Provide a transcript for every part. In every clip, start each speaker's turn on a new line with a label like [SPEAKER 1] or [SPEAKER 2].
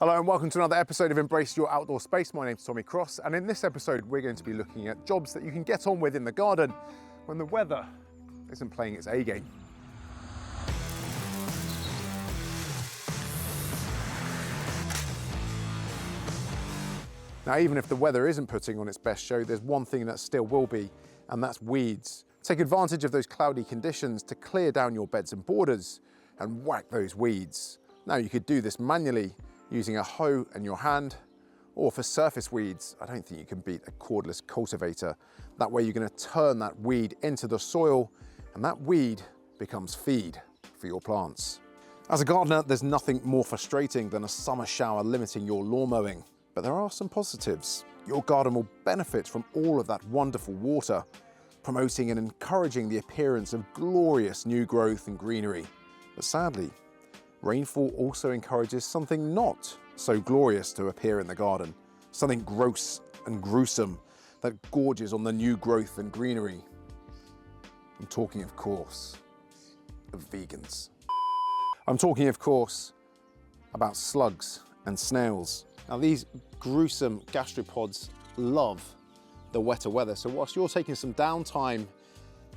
[SPEAKER 1] Hello and welcome to another episode of Embrace Your Outdoor Space. My name's Tommy Cross, and in this episode we're going to be looking at jobs that you can get on with in the garden when the weather isn't playing its A game. Now, even if the weather isn't putting on its best show, there's one thing that still will be, and that's weeds. Take advantage of those cloudy conditions to clear down your beds and borders and whack those weeds. Now, you could do this manually using a hoe and your hand, or for surface weeds, I don't think you can beat a cordless cultivator. That way you're going to turn that weed into the soil, and that weed becomes feed for your plants. As a gardener, there's nothing more frustrating than a summer shower limiting your lawn mowing. But there are some positives. Your garden will benefit from all of that wonderful water, promoting and encouraging the appearance of glorious new growth and greenery. But sadly, rainfall also encourages something not so glorious to appear in the garden, something gross and gruesome that gorges on the new growth and greenery. I'm talking, of course, of vegans. I'm talking, of course, about slugs and snails. Now, these gruesome gastropods love the wetter weather, so whilst you're taking some downtime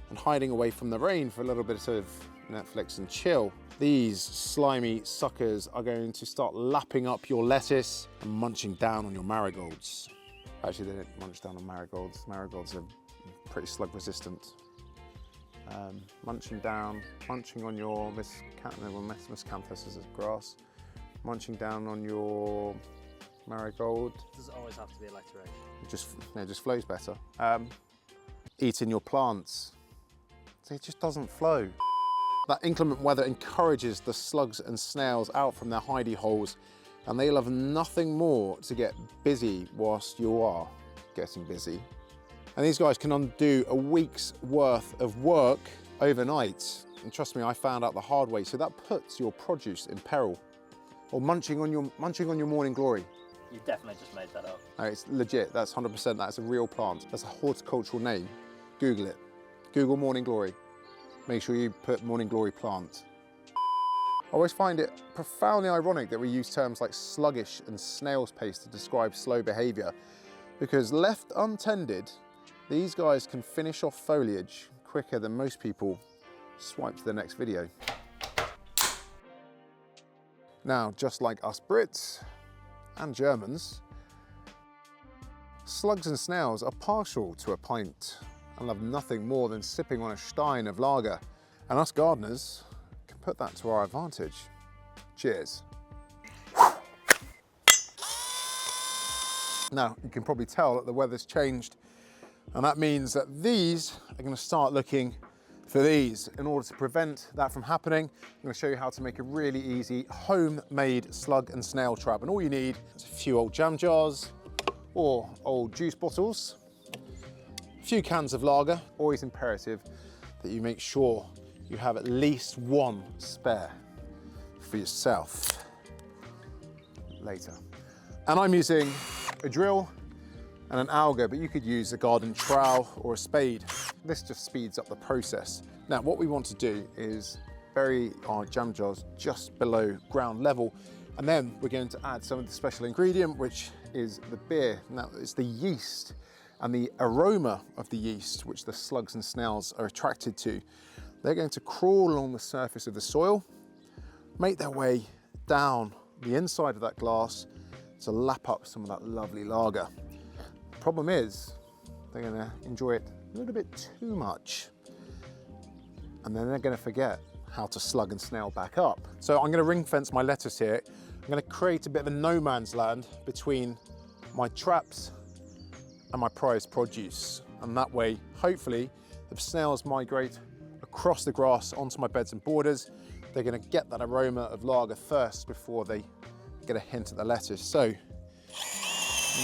[SPEAKER 1] and hiding away from the rain for a little bit of Netflix and chill, these slimy suckers are going to start lapping up your lettuce and munching down on your marigolds. Actually, they don't munch down on marigolds. Marigolds are pretty slug resistant. Munching on your miscanthus is grass. Munching down on your marigold.
[SPEAKER 2] Does it always have to be alliteration?
[SPEAKER 1] It just flows better. Eating your plants. So it just doesn't flow. That inclement weather encourages the slugs and snails out from their hidey holes, and they love nothing more to get busy whilst you are getting busy. And these guys can undo a week's worth of work overnight. And trust me, I found out the hard way, so that puts your produce in peril. Or munching on your morning glory.
[SPEAKER 2] You definitely just made that up.
[SPEAKER 1] No, it's legit, that's 100%, that's a real plant. That's a horticultural name. Google it. Google morning glory. Make sure you put morning glory plant. I always find it profoundly ironic that we use terms like sluggish and snail's pace to describe slow behaviour, because left untended, these guys can finish off foliage quicker than most people swipe to the next video. Now, just like us Brits and Germans, slugs and snails are partial to a pint and love nothing more than sipping on a stein of lager. And us gardeners can put that to our advantage. Cheers. Now, you can probably tell that the weather's changed, and that means that these are going to start looking for these. In order to prevent that from happening, I'm going to show you how to make a really easy homemade slug and snail trap. And all you need is a few old jam jars or old juice bottles, a few cans of lager. Always imperative that you make sure you have at least one spare for yourself later. And I'm using a drill and an auger, but you could use a garden trowel or a spade. This just speeds up the process. Now, what we want to do is bury our jam jars just below ground level, and then we're going to add some of the special ingredient, which is the beer. Now, it's the yeast and the aroma of the yeast, which the slugs and snails are attracted to. They're going to crawl along the surface of the soil, make their way down the inside of that glass to lap up some of that lovely lager. Problem is, they're going to enjoy it a little bit too much, and then they're going to forget how to slug and snail back up. So I'm going to ring fence my lettuce here. I'm going to create a bit of a no man's land between my traps and my prized produce, and that way, hopefully, if snails migrate across the grass onto my beds and borders, they're going to get that aroma of lager first before they get a hint at the lettuce. So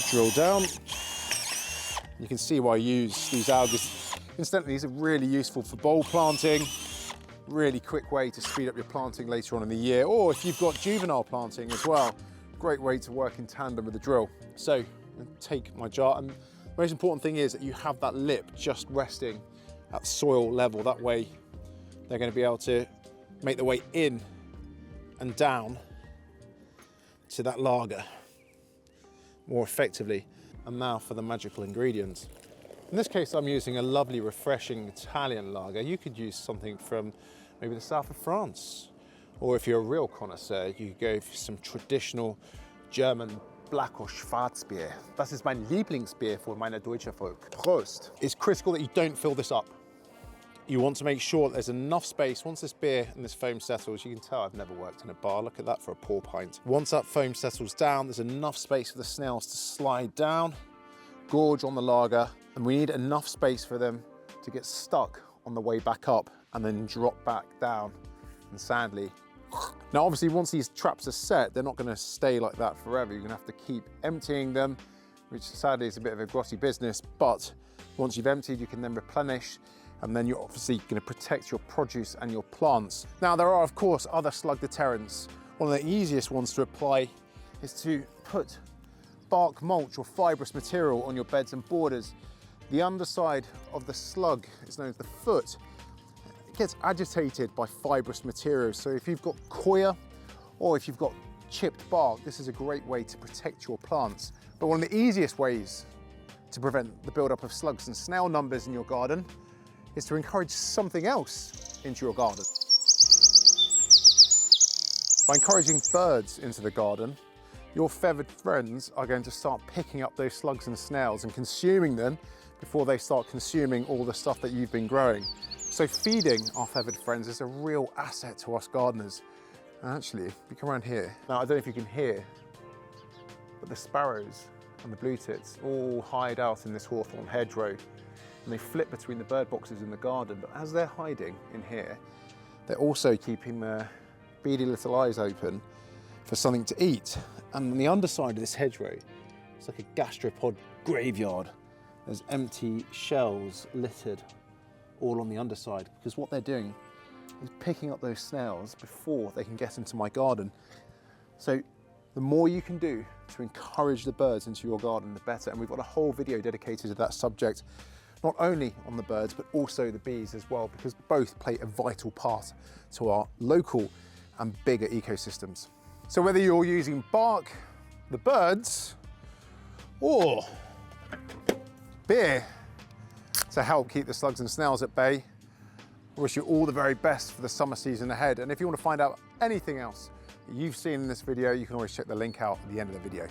[SPEAKER 1] drill down. You can see why I use these augers. Incidentally, these are really useful for bulb planting. Really quick way to speed up your planting later on in the year. Or if you've got juvenile planting as well, great way to work in tandem with the drill. So I'm going to take my jar, and the most important thing is that you have that lip just resting at soil level. That way they're going to be able to make their way in and down to that lager more effectively. And now for the magical ingredients. In this case, I'm using a lovely, refreshing Italian lager. You could use something from maybe the south of France. Or if you're a real connoisseur, you could go for some traditional German Black or Schwarzbier. Das ist mein Lieblingsbier für meine deutsche Volk. Prost. It's critical that you don't fill this up. You want to make sure that there's enough space. Once this beer and this foam settles, you can tell I've never worked in a bar. Look at that for a pour pint. Once that foam settles down, there's enough space for the snails to slide down, gorge on the lager, and we need enough space for them to get stuck on the way back up and then drop back down and sadly. Now, obviously, once these traps are set, they're not going to stay like that forever. You're going to have to keep emptying them, which sadly is a bit of a grotty business. But once you've emptied, you can then replenish, and then you're obviously going to protect your produce and your plants. Now, there are, of course, other slug deterrents. One of the easiest ones to apply is to put bark mulch or fibrous material on your beds and borders. The underside of the slug is known as the foot. It gets agitated by fibrous materials. So if you've got coir or if you've got chipped bark, this is a great way to protect your plants. But one of the easiest ways to prevent the buildup of slugs and snail numbers in your garden is to encourage something else into your garden. By encouraging birds into the garden, your feathered friends are going to start picking up those slugs and snails and consuming them before they start consuming all the stuff that you've been growing. So feeding our feathered friends is a real asset to us gardeners. And actually, if you come around here, now I don't know if you can hear, but the sparrows and the blue tits all hide out in this hawthorn hedgerow. And they flip between the bird boxes in the garden, but as they're hiding in here, they're also keeping their beady little eyes open for something to eat. And on the underside of this hedgerow, it's like a gastropod graveyard. There's empty shells littered all on the underside, because what they're doing is picking up those snails before they can get into my garden. So the more you can do to encourage the birds into your garden, the better. And we've got a whole video dedicated to that subject, not only on the birds, but also the bees as well, because both play a vital part to our local and bigger ecosystems. So whether you're using bark, the birds, or beer to help keep the slugs and snails at bay, I wish you all the very best for the summer season ahead. And if you want to find out anything else that you've seen in this video, you can always check the link out at the end of the video.